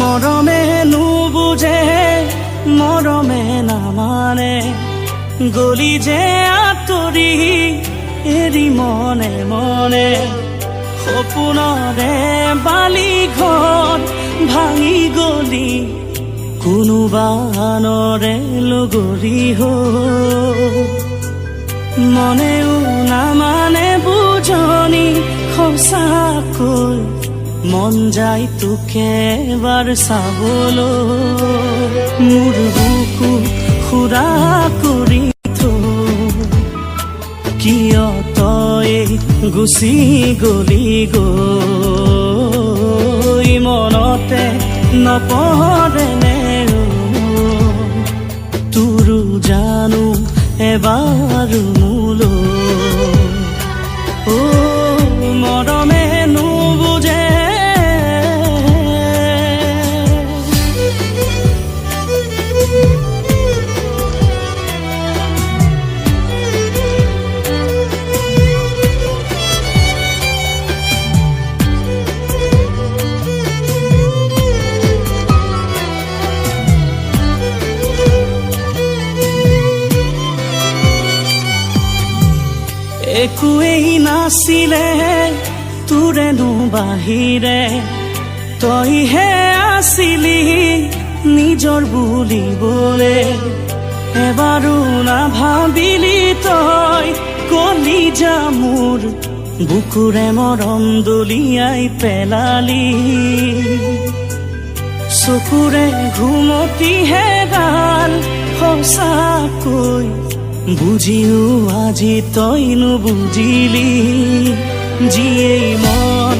মৰমে নুবুজে মৰমে নামানে গলি যে আঁতৰি এৰি মনে মনে সপোনৰে বালি ঘৰ ভাঙি গলি কোনোবা আনৰে লগৰী মনেও নামানে বুজনি সঁচাকৈ মন যায় তোকে এবাৰ চাবলৈ মোৰ বুকু খুৰা কৰি কিয় তই গুচি গলি গৈ মনতে নপৰেনে তোৰো জানো এবাৰ মোলৈ মৰমে নুবুজে একোৱেই নাছিলে তোৰেনো বাহিৰে তইহে আছিলি নিজৰ বুলিবলে এবাৰো নাভাবিলি তই কলিজা মোৰ বুকুৰে মৰম দলিয়াই পেলালি চকুৰে ঘুমতি হেৰাল সঁচাকৈ বুজিও আজি তই নুবুজিলি যিয়েই মন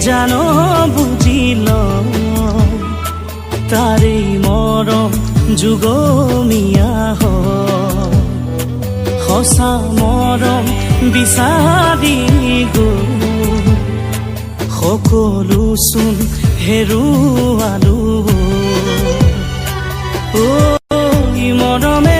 জান বুজিল তাৰেই মৰম যুগমীয়া সঁচা মৰম বিচাৰি গৈ সকলো চোন হেৰুৱালো মৰমে